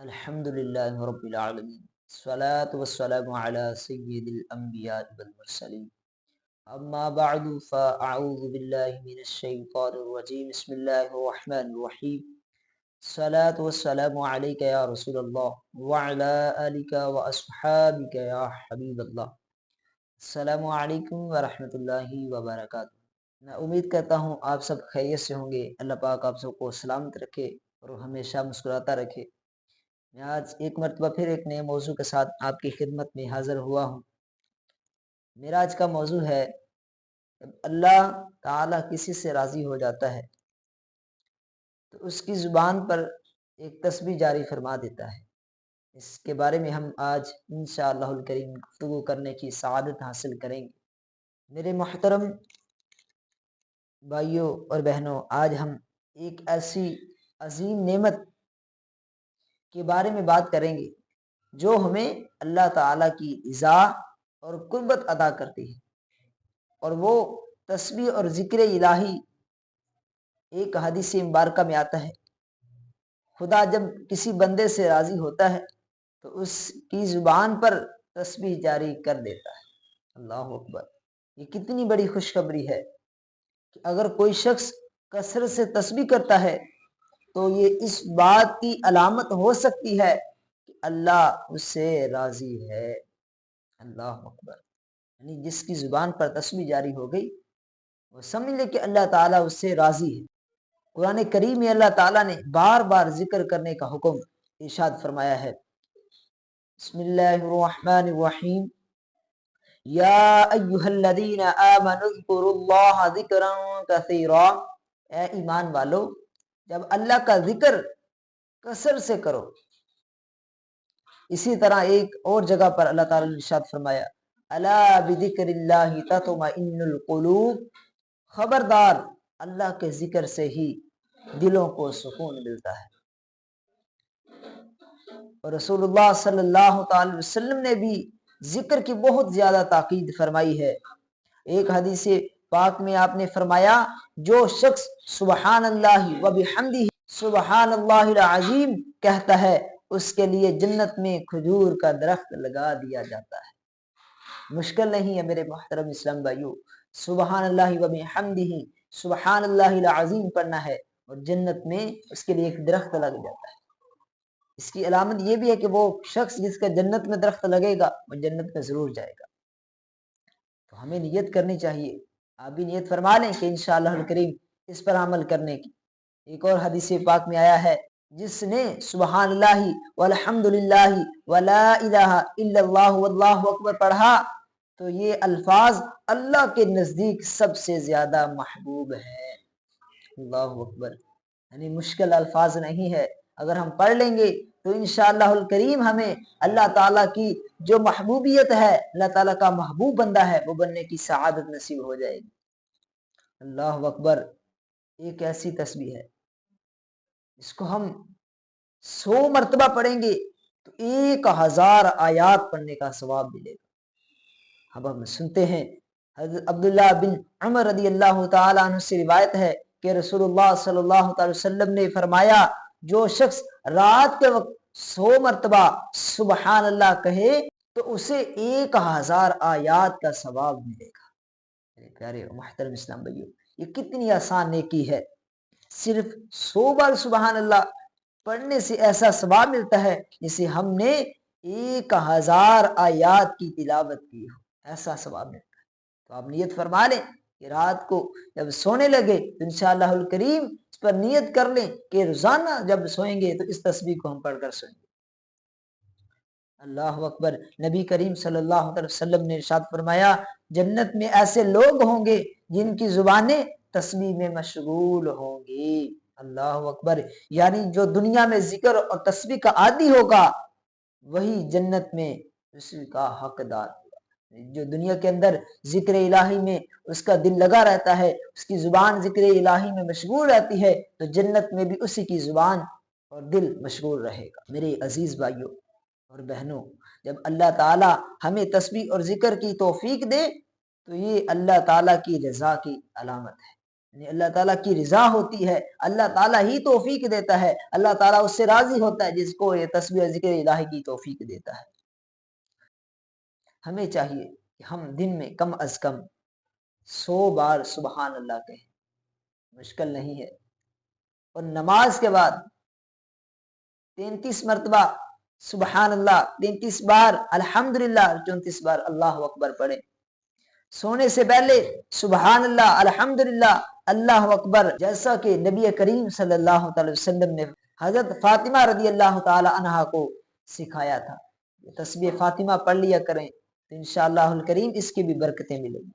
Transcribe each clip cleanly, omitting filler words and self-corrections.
الحمد للہ رب العالمین الصلاة والسلام علی سید الانبیاء والمرسلین اما بعد فاعوذ باللہ من الشیطان الرجیم بسم اللہ الرحمن الرحیم الصلاة والسلام علیک یا رسول اللہ وعلی آلک واصحابک یا حبیب اللہ۔ السلام علیکم ورحمۃ اللہ وبرکاتہ۔ میں امید کرتا ہوں آپ سب خیریت سے ہوں گے۔ اللہ پاک آپ سب کو سلامت رکھے اور ہمیشہ مسکراتا رکھے۔ میں آج ایک مرتبہ پھر ایک نئے موضوع کے ساتھ آپ کی خدمت میں حاضر ہوا ہوں۔ میرا آج کا موضوع ہے جب اللہ تعالیٰ کسی سے راضی ہو جاتا ہے تو اس کی زبان پر ایک تسبیح جاری فرما دیتا ہے۔ اس کے بارے میں ہم آج انشاءاللہ الکریم گفتگو کرنے کی سعادت حاصل کریں گے۔ میرے محترم بھائیوں اور بہنوں، آج ہم ایک ایسی عظیم نعمت کے بارے میں بات کریں گے جو ہمیں اللہ تعالیٰ کی رضا اور قربت عطا کرتی ہے، اور وہ تسبیح اور ذکر الہی۔ ایک حدیث مبارکہ میں آتا ہے خدا جب کسی بندے سے راضی ہوتا ہے تو اس کی زبان پر تسبیح جاری کر دیتا ہے۔ اللہ اکبر! یہ کتنی بڑی خوشخبری ہے کہ اگر کوئی شخص کثرت سے تسبیح کرتا ہے تو یہ اس بات کی علامت ہو سکتی ہے کہ اللہ اس سے راضی ہے۔ اللہ اکبر! یعنی جس کی زبان پر تسبیح جاری ہو گئی وہ سمجھ لے کہ اللہ تعالیٰ اس سے راضی ہے۔ قرآن کریم میں اللہ تعالیٰ نے بار بار ذکر کرنے کا حکم ارشاد فرمایا ہے۔ بسم اللہ الرحمن الرحیم، یا ایھا الذین آمنوا اذکروا اللہ ذکرا کثیرا۔ اے ایمان والو، جب اللہ کا ذکر کثرت سے کرو۔ اسی طرح ایک اور جگہ پر اللہ تعالیٰ نے ارشاد فرمایا، الا بذکر اللہ تطمئن القلوب۔ خبردار، اللہ کے ذکر سے ہی دلوں کو سکون ملتا ہے۔ اور رسول اللہ صلی اللہ تعالی وسلم نے بھی ذکر کی بہت زیادہ تاکید فرمائی ہے۔ ایک حدیث پاک میں آپ نے فرمایا، جو شخص سبحان اللہ و بحمدہ سبحان اللہ العظیم کہتا ہے اس کے لیے جنت میں کھجور کا درخت لگا دیا جاتا ہے۔ مشکل نہیں ہے میرے محترم اسلام بھائیو، سبحان اللہ و بحمدہ سبحان اللہ العظیم پڑھنا ہے اور جنت میں اس کے لیے ایک درخت لگ جاتا ہے۔ اس کی علامت یہ بھی ہے کہ وہ شخص جس کا جنت میں درخت لگے گا وہ جنت میں ضرور جائے گا۔ تو ہمیں نیت کرنی چاہیے۔ آپ بھی نیت فرما لیں کہ انشاءاللہ الکریم اس پر عمل کرنے کی۔ ایک اور حدیث پاک میں آیا ہے، جس نے سبحان اللہ والحمد للہ ولا الہ الا اللہ واللہ اکبر پڑھا تو یہ الفاظ اللہ کے نزدیک سب سے زیادہ محبوب ہے۔ اللہ اکبر! یعنی مشکل الفاظ نہیں ہے، اگر ہم پڑھ لیں گے تو انشاءاللہ الکریم ہمیں اللہ تعالیٰ کی جو محبوبیت ہے، اللہ تعالیٰ کا محبوب بندہ ہے، وہ بننے کی سعادت نصیب ہو جائے گی۔ اللہ اکبر! ایک ایسی تسبیح ہے اس کو ہم 100 مرتبہ پڑھیں گے تو 1000 آیات پڑھنے کا ثواب ملے گا۔ اب ہم سنتے ہیں، حضرت عبداللہ بن عمر رضی اللہ تعالیٰ عنہ سے روایت ہے کہ رسول اللہ صلی اللہ تعالی وسلم نے فرمایا، جو شخص رات کے وقت 100 مرتبہ سبحان اللہ کہے تو اسے 1000 آیات کا ثواب ملے گا۔ میرے پیارے محترم اسلام بھائیو، یہ کتنی آسان نیکی ہے۔ صرف 100 بار سبحان اللہ پڑھنے سے ایسا ثواب ملتا ہے جسے ہم نے 1000 آیات کی تلاوت کی ہو، ایسا ثواب ملتا ہے۔ تو آپ نیت فرما لیں کہ رات کو جب سونے لگے تو انشاءاللہ الکریم اس پر نیت کر لیں کہ روزانہ جب سوئیں گے تو اس تسبیح کو ہم پڑھ کر سوئیں گے۔ اللہ اکبر! نبی کریم صلی اللہ علیہ وسلم نے ارشاد فرمایا، جنت میں ایسے لوگ ہوں گے جن کی زبانیں تسبیح میں مشغول ہوں گی۔ اللہ اکبر! یعنی جو دنیا میں ذکر اور تسبیح کا عادی ہوگا وہی جنت میں اسی کا حقدار ہوگا۔ جو دنیا کے اندر ذکر الہی میں اس کا دل لگا رہتا ہے، اس کی زبان ذکر الہی میں مشغول رہتی ہے، تو جنت میں بھی اسی کی زبان اور دل مشغول رہے گا۔ میرے عزیز بھائیوں اور بہنوں، جب اللہ تعالیٰ ہمیں تسبیح اور ذکر کی توفیق دے تو یہ اللہ تعالیٰ کی رضا کی علامت ہے۔ یعنی اللہ تعالیٰ کی رضا ہوتی ہے، اللہ تعالیٰ ہی توفیق دیتا ہے، اللہ تعالیٰ اس سے راضی ہوتا ہے جس کو یہ تسبیح اور ذکر الہی کی توفیق دیتا ہے۔ ہمیں چاہیے کہ ہم دن میں کم از کم 100 بار سبحان اللہ کہیں، مشکل نہیں ہے، اور نماز کے بعد 33 مرتبہ سبحان اللہ، 33 بار الحمدللہ، 34 بار اللہ اکبر پڑھیں۔ سونے سے پہلے سبحان اللہ، الحمدللہ، اللہ اکبر، جیسا کہ نبی کریم صلی اللہ علیہ وسلم نے حضرت فاطمہ رضی اللہ تعالی عنہا کو سکھایا تھا۔ تسبیح فاطمہ پڑھ لیا کریں تو انشاءاللہ الکریم اس کی بھی برکتیں ملیں گی۔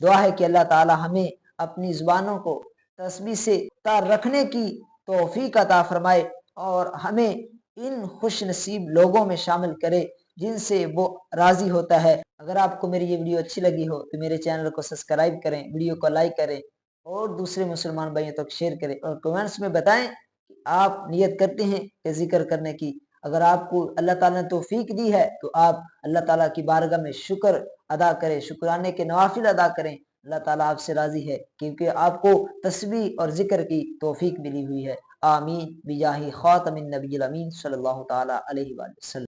دعا ہے کہ اللہ تعالی ہمیں اپنی زبانوں کو تسبیح سے تار رکھنے کی توفیق عطا فرمائے، اور ہمیں ان خوش نصیب لوگوں میں شامل کرے جن سے وہ راضی ہوتا ہے۔ اگر آپ کو میری یہ ویڈیو اچھی لگی ہو تو میرے چینل کو سبسکرائب کریں، ویڈیو کو لائک کریں، اور دوسرے مسلمان بھائیوں تک شیئر کریں، اور کمنٹس میں بتائیں کہ آپ نیت کرتے ہیں کہ ذکر کرنے کی۔ اگر آپ کو اللہ تعالیٰ نے توفیق دی ہے تو آپ اللہ تعالیٰ کی بارگاہ میں شکر ادا کریں، شکرانے کے نوافل ادا کریں۔ اللہ تعالیٰ آپ سے راضی ہے کیونکہ آپ کو تسبیح اور ذکر کی توفیق ملی ہوئی ہے۔ آمین بجاہ خاتم النبی الامین صلی اللہ تعالیٰ علیہ وآلہ وسلم۔